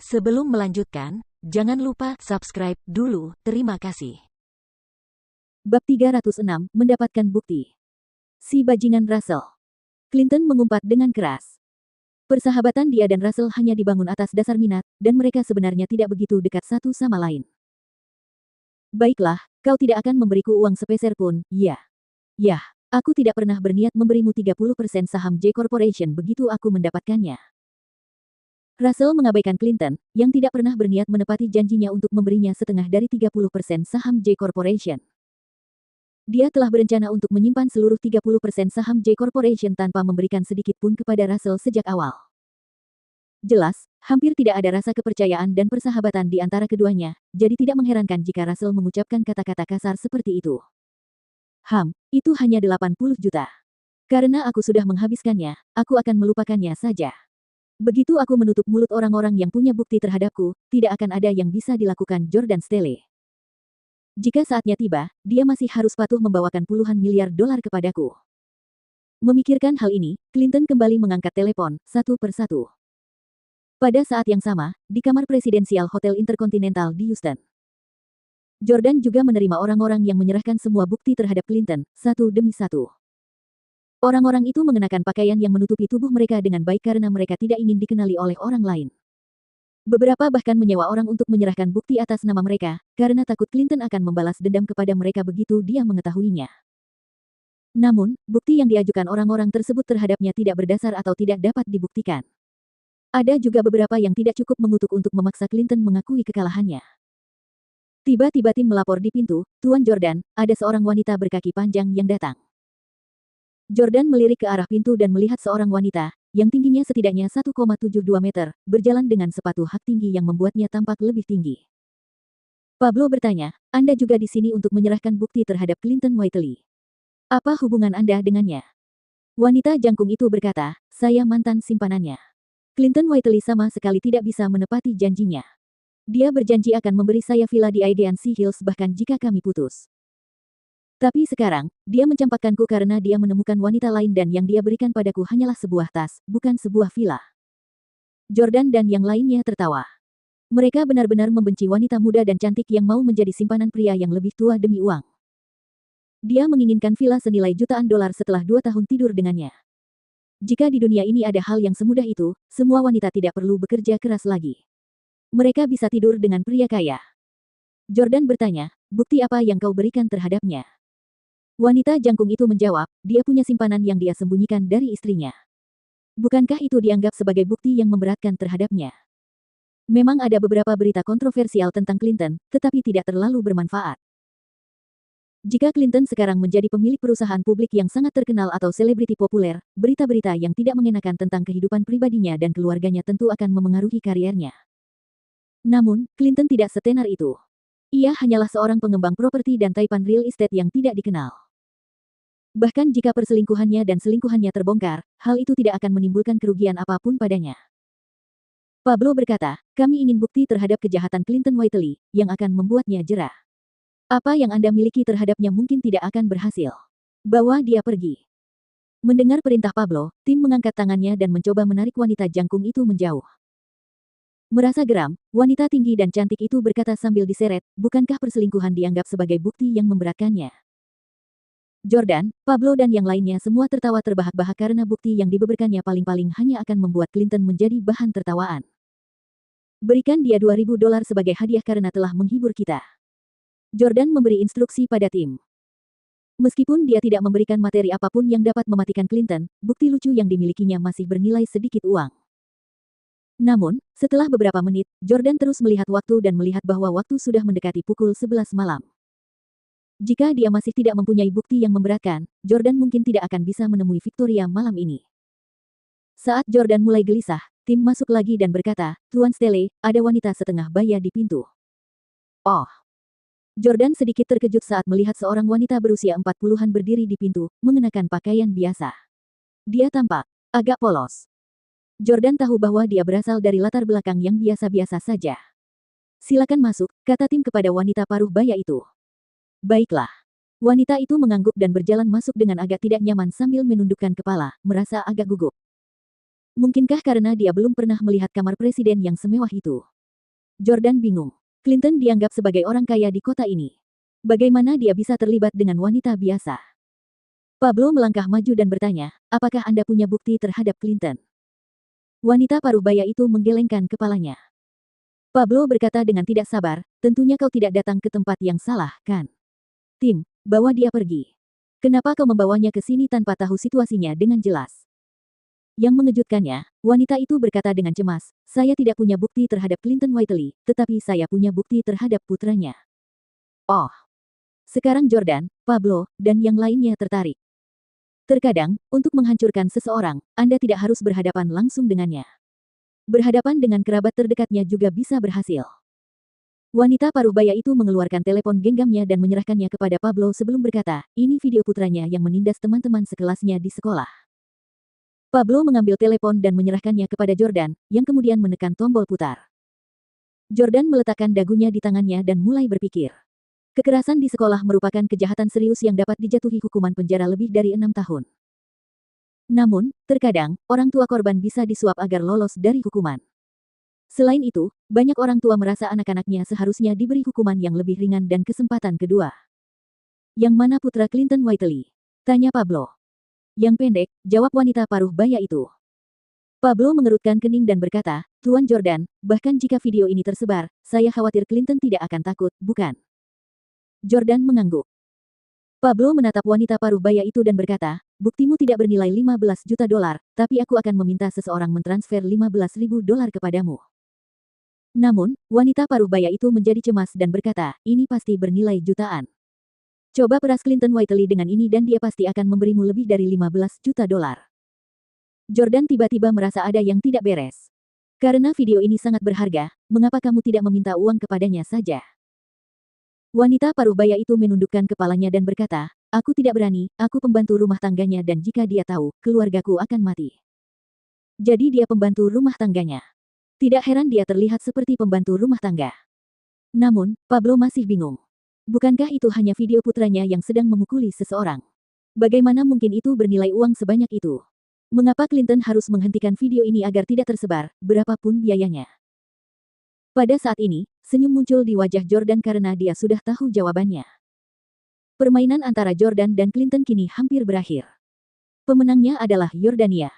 Sebelum melanjutkan, jangan lupa subscribe dulu. Terima kasih. Bab 306, mendapatkan bukti. Si bajingan Russell. Clinton mengumpat dengan keras. Persahabatan dia dan Russell hanya dibangun atas dasar minat, dan mereka sebenarnya tidak begitu dekat satu sama lain. Baiklah, kau tidak akan memberiku uang sepeser pun, ya. Yah, aku tidak pernah berniat memberimu 30% saham J Corporation begitu aku mendapatkannya. Russell mengabaikan Clinton, yang tidak pernah berniat menepati janjinya untuk memberinya setengah dari 30% saham J Corporation. Dia telah berencana untuk menyimpan seluruh 30% saham J Corporation tanpa memberikan sedikit pun kepada Russell sejak awal. Jelas, hampir tidak ada rasa kepercayaan dan persahabatan di antara keduanya, jadi tidak mengherankan jika Russell mengucapkan kata-kata kasar seperti itu. Itu hanya 80 juta. Karena aku sudah menghabiskannya, aku akan melupakannya saja. Begitu aku menutup mulut orang-orang yang punya bukti terhadapku, tidak akan ada yang bisa dilakukan Jordan Stelly. Jika saatnya tiba, dia masih harus patuh membawakan puluhan miliar dolar kepadaku. Memikirkan hal ini, Clinton kembali mengangkat telepon, satu persatu. Pada saat yang sama, di kamar presidensial Hotel Intercontinental di Houston, Jordan juga menerima orang-orang yang menyerahkan semua bukti terhadap Clinton, satu demi satu. Orang-orang itu mengenakan pakaian yang menutupi tubuh mereka dengan baik karena mereka tidak ingin dikenali oleh orang lain. Beberapa bahkan menyewa orang untuk menyerahkan bukti atas nama mereka, karena takut Clinton akan membalas dendam kepada mereka begitu dia mengetahuinya. Namun, bukti yang diajukan orang-orang tersebut terhadapnya tidak berdasar atau tidak dapat dibuktikan. Ada juga beberapa yang tidak cukup mengutuk untuk memaksa Clinton mengakui kekalahannya. Tiba-tiba tim melapor di pintu, Tuan Jordan, ada seorang wanita berkaki panjang yang datang. Jordan melirik ke arah pintu dan melihat seorang wanita, yang tingginya setidaknya 1,72 meter, berjalan dengan sepatu hak tinggi yang membuatnya tampak lebih tinggi. Pablo bertanya, Anda juga di sini untuk menyerahkan bukti terhadap Clinton Whiteley. Apa hubungan Anda dengannya? Wanita jangkung itu berkata, saya mantan simpanannya. Clinton Whiteley sama sekali tidak bisa menepati janjinya. Dia berjanji akan memberi saya villa di Agency Hills bahkan jika kami putus. Tapi sekarang, dia mencampakkanku karena dia menemukan wanita lain dan yang dia berikan padaku hanyalah sebuah tas, bukan sebuah villa. Jordan dan yang lainnya tertawa. Mereka benar-benar membenci wanita muda dan cantik yang mau menjadi simpanan pria yang lebih tua demi uang. Dia menginginkan villa senilai jutaan dolar setelah 2 tahun tidur dengannya. Jika di dunia ini ada hal yang semudah itu, semua wanita tidak perlu bekerja keras lagi. Mereka bisa tidur dengan pria kaya. Jordan bertanya, bukti apa yang kau berikan terhadapnya? Wanita jangkung itu menjawab, dia punya simpanan yang dia sembunyikan dari istrinya. Bukankah itu dianggap sebagai bukti yang memberatkan terhadapnya? Memang ada beberapa berita kontroversial tentang Clinton, tetapi tidak terlalu bermanfaat. Jika Clinton sekarang menjadi pemilik perusahaan publik yang sangat terkenal atau selebriti populer, berita-berita yang tidak mengenakan tentang kehidupan pribadinya dan keluarganya tentu akan memengaruhi kariernya. Namun, Clinton tidak setenar itu. Ia hanyalah seorang pengembang properti dan taipan real estate yang tidak dikenal. Bahkan jika perselingkuhannya dan selingkuhannya terbongkar, hal itu tidak akan menimbulkan kerugian apapun padanya. Pablo berkata, kami ingin bukti terhadap kejahatan Clinton Whiteley, yang akan membuatnya jera. Apa yang Anda miliki terhadapnya mungkin tidak akan berhasil. Bawa dia pergi. Mendengar perintah Pablo, tim mengangkat tangannya dan mencoba menarik wanita jangkung itu menjauh. Merasa geram, wanita tinggi dan cantik itu berkata sambil diseret, bukankah perselingkuhan dianggap sebagai bukti yang memberatkannya? Jordan, Pablo dan yang lainnya semua tertawa terbahak-bahak karena bukti yang dibeberkannya paling-paling hanya akan membuat Clinton menjadi bahan tertawaan. Berikan dia $2.000 sebagai hadiah karena telah menghibur kita. Jordan memberi instruksi pada tim. Meskipun dia tidak memberikan materi apapun yang dapat mematikan Clinton, bukti lucu yang dimilikinya masih bernilai sedikit uang. Namun, setelah beberapa menit, Jordan terus melihat waktu dan melihat bahwa waktu sudah mendekati pukul 11 malam. Jika dia masih tidak mempunyai bukti yang memberatkan, Jordan mungkin tidak akan bisa menemui Victoria malam ini. Saat Jordan mulai gelisah, tim masuk lagi dan berkata, Tuan Stelly, ada wanita setengah baya di pintu. Oh. Jordan sedikit terkejut saat melihat seorang wanita berusia 40-an berdiri di pintu, mengenakan pakaian biasa. Dia tampak agak polos. Jordan tahu bahwa dia berasal dari latar belakang yang biasa-biasa saja. Silakan masuk, kata tim kepada wanita paruh baya itu. Baiklah. Wanita itu mengangguk dan berjalan masuk dengan agak tidak nyaman sambil menundukkan kepala, merasa agak gugup. Mungkinkah karena dia belum pernah melihat kamar presiden yang semewah itu? Jordan bingung. Clinton dianggap sebagai orang kaya di kota ini. Bagaimana dia bisa terlibat dengan wanita biasa? Pablo melangkah maju dan bertanya, apakah Anda punya bukti terhadap Clinton? Wanita paruh baya itu menggelengkan kepalanya. Pablo berkata dengan tidak sabar, tentunya kau tidak datang ke tempat yang salah, kan? Tim, bawa dia pergi. Kenapa kau membawanya ke sini tanpa tahu situasinya dengan jelas? Yang mengejutkannya, wanita itu berkata dengan cemas, saya tidak punya bukti terhadap Clinton Whiteley, tetapi saya punya bukti terhadap putranya. Oh. Sekarang Jordan, Pablo, dan yang lainnya tertarik. Terkadang, untuk menghancurkan seseorang, Anda tidak harus berhadapan langsung dengannya. Berhadapan dengan kerabat terdekatnya juga bisa berhasil. Wanita paruh baya itu mengeluarkan telepon genggamnya dan menyerahkannya kepada Pablo sebelum berkata, ini video putranya yang menindas teman-teman sekelasnya di sekolah. Pablo mengambil telepon dan menyerahkannya kepada Jordan, yang kemudian menekan tombol putar. Jordan meletakkan dagunya di tangannya dan mulai berpikir. Kekerasan di sekolah merupakan kejahatan serius yang dapat dijatuhi hukuman penjara lebih dari 6 tahun. Namun, terkadang, orang tua korban bisa disuap agar lolos dari hukuman. Selain itu, banyak orang tua merasa anak-anaknya seharusnya diberi hukuman yang lebih ringan dan kesempatan kedua. Yang mana putra Clinton Whiteley? Tanya Pablo. Yang pendek, jawab wanita paruh baya itu. Pablo mengerutkan kening dan berkata, Tuan Jordan, bahkan jika video ini tersebar, saya khawatir Clinton tidak akan takut, bukan? Jordan mengangguk. Pablo menatap wanita paruh baya itu dan berkata, buktimu tidak bernilai 15 juta dolar, tapi aku akan meminta seseorang mentransfer 15.000 dolar kepadamu. Namun, wanita paruh baya itu menjadi cemas dan berkata, ini pasti bernilai jutaan. Coba peras Clinton Whiteley dengan ini dan dia pasti akan memberimu lebih dari 15 juta dolar. Jordan tiba-tiba merasa ada yang tidak beres. Karena video ini sangat berharga, mengapa kamu tidak meminta uang kepadanya saja? Wanita paruh baya itu menundukkan kepalanya dan berkata, aku tidak berani, aku pembantu rumah tangganya dan jika dia tahu, keluargaku akan mati. Jadi dia pembantu rumah tangganya. Tidak heran dia terlihat seperti pembantu rumah tangga. Namun, Pablo masih bingung. Bukankah itu hanya video putranya yang sedang memukuli seseorang? Bagaimana mungkin itu bernilai uang sebanyak itu? Mengapa Clinton harus menghentikan video ini agar tidak tersebar, berapapun biayanya? Pada saat ini, senyum muncul di wajah Jordan karena dia sudah tahu jawabannya. Permainan antara Jordan dan Clinton kini hampir berakhir. Pemenangnya adalah Yordania.